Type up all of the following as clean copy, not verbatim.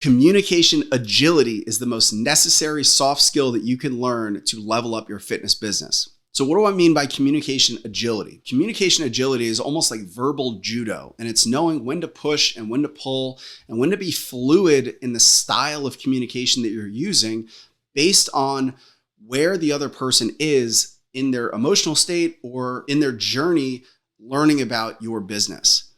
Communication agility is the most necessary soft skill that you can learn to level up your fitness business. So what do I mean by communication agility? Communication agility is almost like verbal judo, and it's knowing when to push and when to pull and when to be fluid in the style of communication that you're using based on where the other person is in their emotional state or in their journey learning about your business.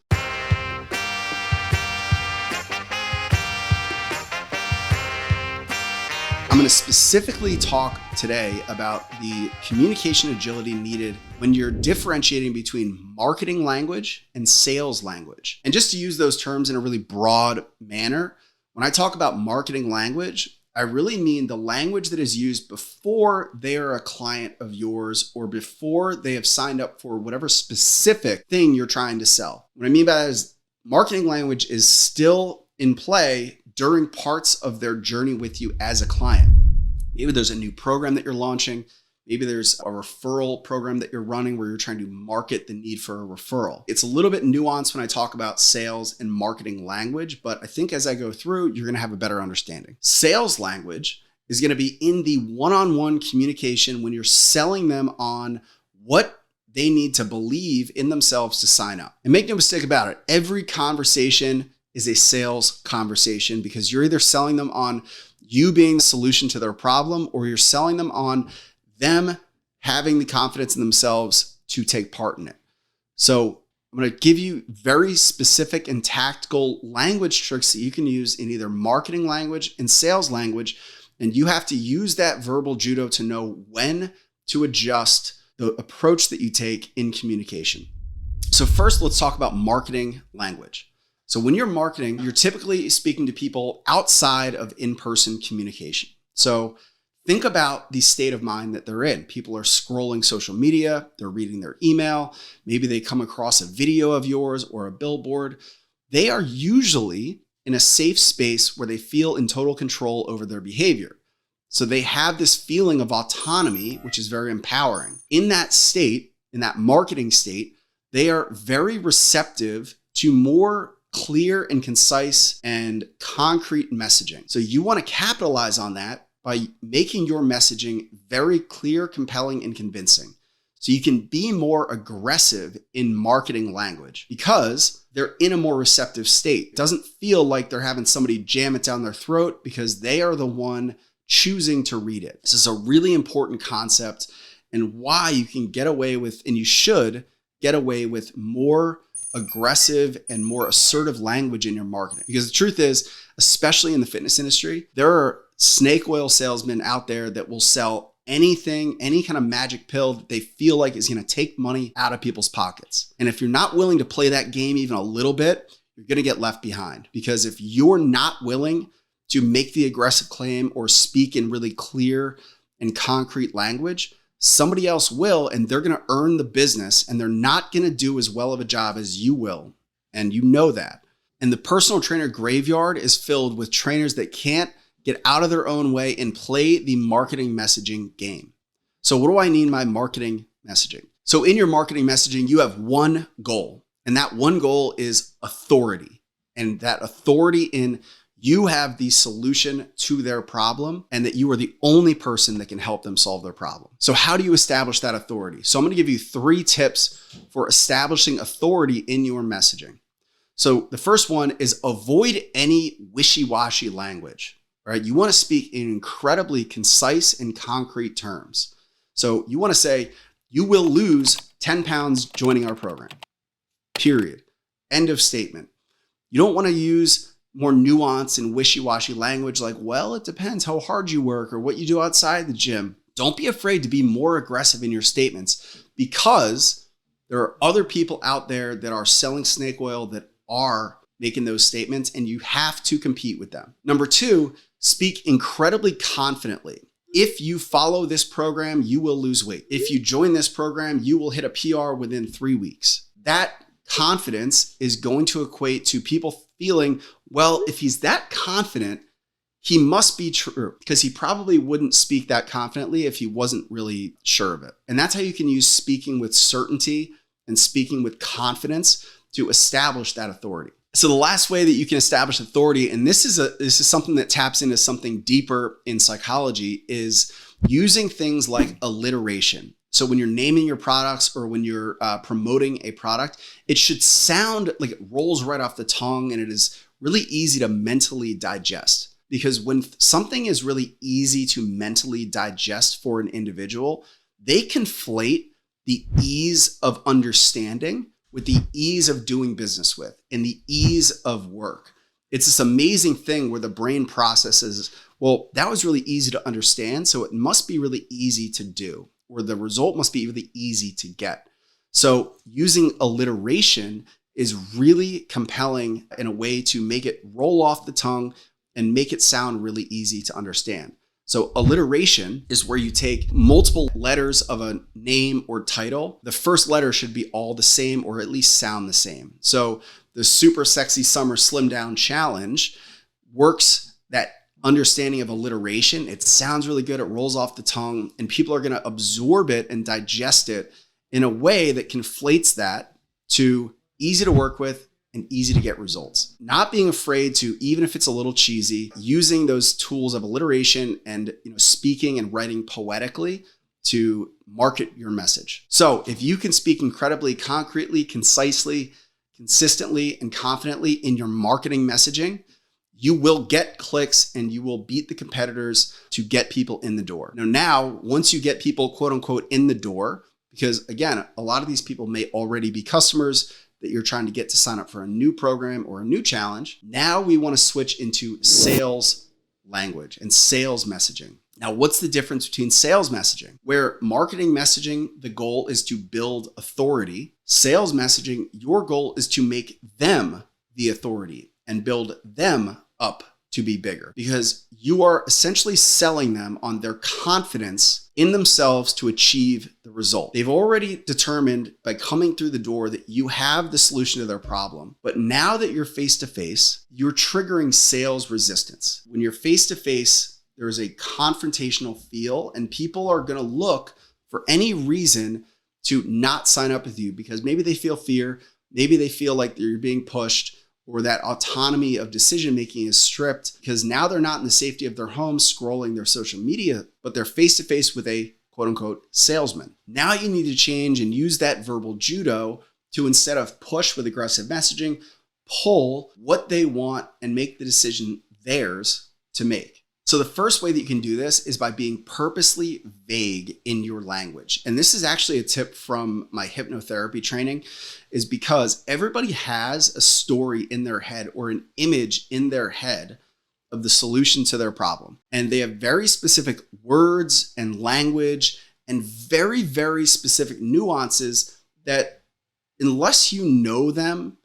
I'm going to specifically talk today about the communication agility needed when you're differentiating between marketing language and sales language. And just to use those terms in a really broad manner, when I talk about marketing language, I really mean the language that is used before they are a client of yours or before they have signed up for whatever specific thing you're trying to sell. What I mean by that is marketing language is still in play during parts of their journey with you as a client. Maybe there's a new program that you're launching. Maybe there's a referral program that you're running where you're trying to market the need for a referral. It's a little bit nuanced when I talk about sales and marketing language, but I think as I go through, you're going to have a better understanding. Sales language is going to be in the one-on-one communication when you're selling them on what they need to believe in themselves to sign up. And make no mistake about it, every conversation is a sales conversation because you're either selling them on you being the solution to their problem or you're selling them on them having the confidence in themselves to take part in it. So I'm going to give you very specific and tactical language tricks that you can use in either marketing language and sales language. And you have to use that verbal judo to know when to adjust the approach that you take in communication. So first, let's talk about marketing language. So when you're marketing, you're typically speaking to people outside of in-person communication. So think about the state of mind that they're in. People are scrolling social media, they're reading their email, maybe they come across a video of yours or a billboard. They are usually in a safe space where they feel in total control over their behavior. So they have this feeling of autonomy, which is very empowering. In that state, in that marketing state, they are very receptive to more clear and concise and concrete messaging. So you want to capitalize on that by making your messaging very clear, compelling, and convincing. So you can be more aggressive in marketing language because they're in a more receptive state. It doesn't feel like they're having somebody jam it down their throat because they are the one choosing to read it. This is a really important concept and why you can get away with, and you should get away with, more aggressive and more assertive language in your marketing. Because the truth is, especially in the fitness industry, there are snake oil salesmen out there that will sell anything, any kind of magic pill that they feel like is going to take money out of people's pockets. And if you're not willing to play that game even a little bit, you're going to get left behind. Because if you're not willing to make the aggressive claim or speak in really clear and concrete language, somebody else will, and they're going to earn the business, and they're not going to do as well of a job as you will. And you know that. And the personal trainer graveyard is filled with trainers that can't get out of their own way and play the marketing messaging game. So what do I mean by marketing messaging? So in your marketing messaging, you have one goal, and that one goal is authority. And that authority in you have the solution to their problem and that you are the only person that can help them solve their problem. So how do you establish that authority? So I'm going to give you 3 tips for establishing authority in your messaging. So the first one is avoid any wishy-washy language, right? You want to speak in incredibly concise and concrete terms. So you want to say, you will lose 10 pounds joining our program, period. End of statement. You don't want to use more nuanced and wishy-washy language like, well, it depends how hard you work or what you do outside the gym. Don't be afraid to be more aggressive in your statements because there are other people out there that are selling snake oil that are making those statements, and you have to compete with them. Number 2, speak incredibly confidently. If you follow this program, you will lose weight. If you join this program, you will hit a PR within 3 weeks. That confidence is going to equate to people feeling, well, if he's that confident, he must be true, because he probably wouldn't speak that confidently if he wasn't really sure of it. And that's how you can use speaking with certainty and speaking with confidence to establish that authority. So the last way that you can establish authority, and this is something that taps into something deeper in psychology, is using things like alliteration. So when you're naming your products or when you're promoting a product, it should sound like it rolls right off the tongue and it is really easy to mentally digest. Because when something is really easy to mentally digest for an individual, they conflate the ease of understanding with the ease of doing business with and the ease of work. It's this amazing thing where the brain processes, well, that was really easy to understand, so it must be really easy to do, or the result must be really easy to get. So using alliteration is really compelling in a way to make it roll off the tongue and make it sound really easy to understand. So alliteration is where you take multiple letters of a name or title. The first letter should be all the same or at least sound the same. So the Super Sexy Summer Slim Down Challenge works that understanding of alliteration. It sounds really good. It rolls off the tongue and people are going to absorb it and digest it in a way that conflates that to easy to work with and easy to get results. Not being afraid to, even if it's a little cheesy, using those tools of alliteration and speaking and writing poetically to market your message. So if you can speak incredibly concretely, concisely, consistently, and confidently in your marketing messaging, you will get clicks and you will beat the competitors to get people in the door. Now, once you get people, quote unquote, in the door, because again, a lot of these people may already be customers that you're trying to get to sign up for a new program or a new challenge. Now we want to switch into sales language and sales messaging. Now, what's the difference between sales messaging? Where marketing messaging, the goal is to build authority. Sales messaging, your goal is to make them the authority and build them up to be bigger, because you are essentially selling them on their confidence in themselves to achieve the result. They've already determined by coming through the door that you have the solution to their problem. But now that you're face to face, you're triggering sales resistance. When you're face to face, there is a confrontational feel and people are going to look for any reason to not sign up with you because maybe they feel fear, maybe they feel like you're being pushed, or that autonomy of decision-making is stripped because now they're not in the safety of their home scrolling their social media, but they're face-to-face with a quote-unquote salesman. Now you need to change and use that verbal judo to, instead of push with aggressive messaging, pull what they want and make the decision theirs to make. So the first way that you can do this is by being purposely vague in your language. And this is actually a tip from my hypnotherapy training, is because everybody has a story in their head or an image in their head of the solution to their problem. And they have very specific words and language and very, very specific nuances that unless you know them,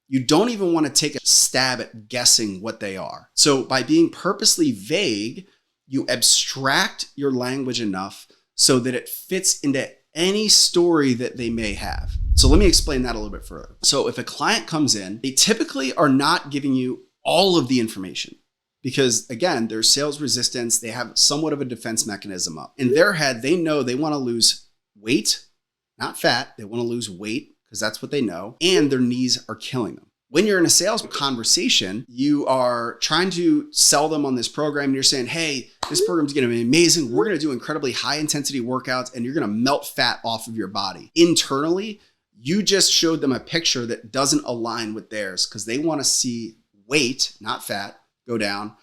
you don't even want to take a stab at guessing what they are. So by being purposely vague, you abstract your language enough so that it fits into any story that they may have. So let me explain that a little bit further. So if a client comes in, they typically are not giving you all of the information because again, there's sales resistance. They have somewhat of a defense mechanism up. In their head, they know they want to lose weight, not fat. They want to lose weight because that's what they know, and their knees are killing them. When you're in a sales conversation, you are trying to sell them on this program and you're saying, hey, this program's going to be amazing. We're going to do incredibly high intensity workouts and you're going to melt fat off of your body. Internally, you just showed them a picture that doesn't align with theirs because they want to see weight, not fat, go down,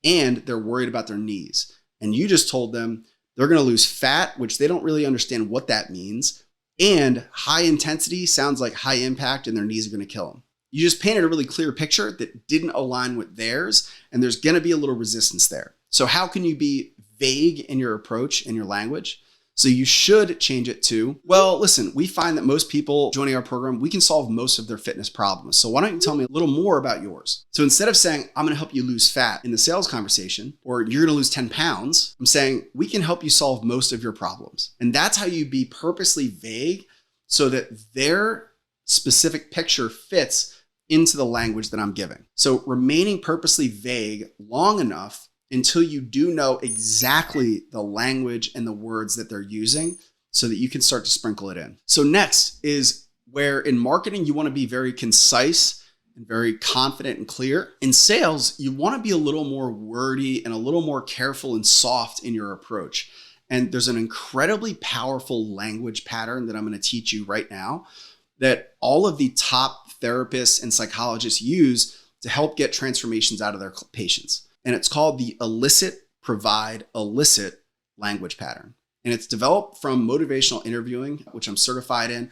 and they're worried about their knees. And you just told them they're going to lose fat, which they don't really understand what that means. And high intensity sounds like high impact and their knees are going to kill them. You just painted a really clear picture that didn't align with theirs, and there's going to be a little resistance there. So how can you be vague in your approach and your language? So you should change it to, well, listen, we find that most people joining our program, we can solve most of their fitness problems. So why don't you tell me a little more about yours? So instead of saying, I'm going to help you lose fat in the sales conversation, or you're going to lose 10 pounds, I'm saying, we can help you solve most of your problems. And that's how you be purposely vague so that their specific picture fits into the language that I'm giving. So remaining purposely vague long enough until you do know exactly the language and the words that they're using so that you can start to sprinkle it in. So next is where in marketing, you want to be very concise and very confident and clear. In sales, you want to be a little more wordy and a little more careful and soft in your approach. And there's an incredibly powerful language pattern that I'm going to teach you right now that all of the top therapists and psychologists use to help get transformations out of their patients. And it's called the elicit, provide, elicit language pattern. And it's developed from motivational interviewing, which I'm certified in.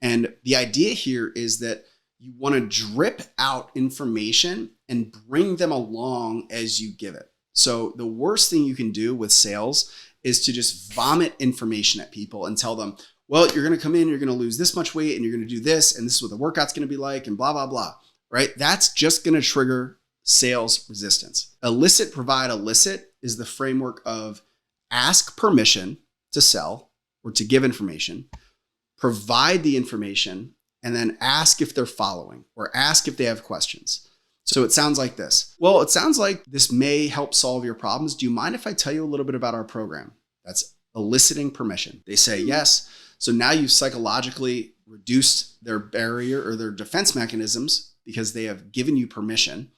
And the idea here is that you want to drip out information and bring them along as you give it. So the worst thing you can do with sales is to just vomit information at people and tell them, well, you're going to come in, you're going to lose this much weight and you're going to do this, and this is what the workout's going to be like, and blah, blah, blah, right? That's just going to trigger sales resistance. Elicit, provide, elicit is the framework of ask permission to sell or to give information, provide the information, and then ask if they're following or ask if they have questions. So it sounds like this. Well, it sounds like this may help solve your problems. Do you mind if I tell you a little bit about our program? That's eliciting permission. They say yes. So now you've psychologically reduced their barrier or their defense mechanisms because they have given you permission. And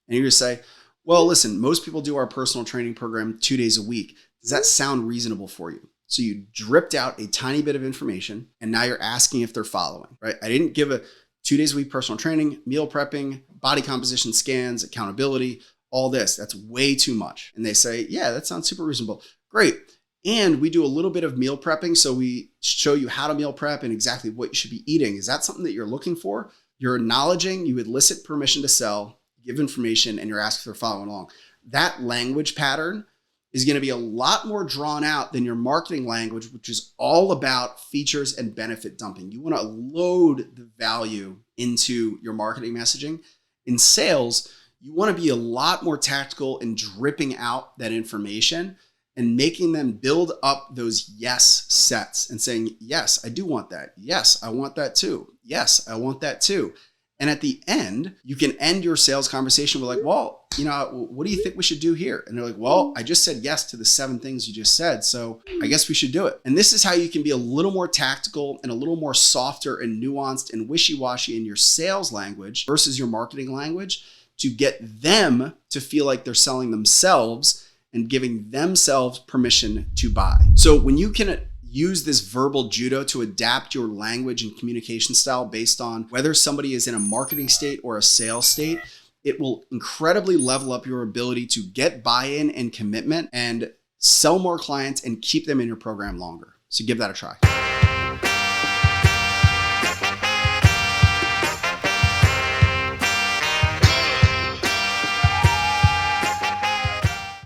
you're going to say, well, listen, most people do our personal training program 2 days a week. Does that sound reasonable for you? So you dripped out a tiny bit of information and now you're asking if they're following, right? I didn't give a 2 days a week personal training, meal prepping, body composition scans, accountability, all this. That's way too much. And they say, yeah, that sounds super reasonable. Great. And we do a little bit of meal prepping. So we show you how to meal prep and exactly what you should be eating. Is that something that you're looking for? You're acknowledging, you elicit permission to sell, give information, and you're asking if they're following along. That language pattern is going to be a lot more drawn out than your marketing language, which is all about features and benefit dumping. You want to load the value into your marketing messaging. In sales, you want to be a lot more tactical in dripping out that information and making them build up those yes sets and saying, yes, I do want that. Yes, I want that too. Yes, I want that too. And at the end, you can end your sales conversation with like, well, what do you think we should do here? And they're like, well, I just said yes to the 7 things you just said, so I guess we should do it. And this is how you can be a little more tactical and a little more softer and nuanced and wishy-washy in your sales language versus your marketing language to get them to feel like they're selling themselves and giving themselves permission to buy. So when you can use this verbal judo to adapt your language and communication style based on whether somebody is in a marketing state or a sales state, it will incredibly level up your ability to get buy-in and commitment and sell more clients and keep them in your program longer. So give that a try.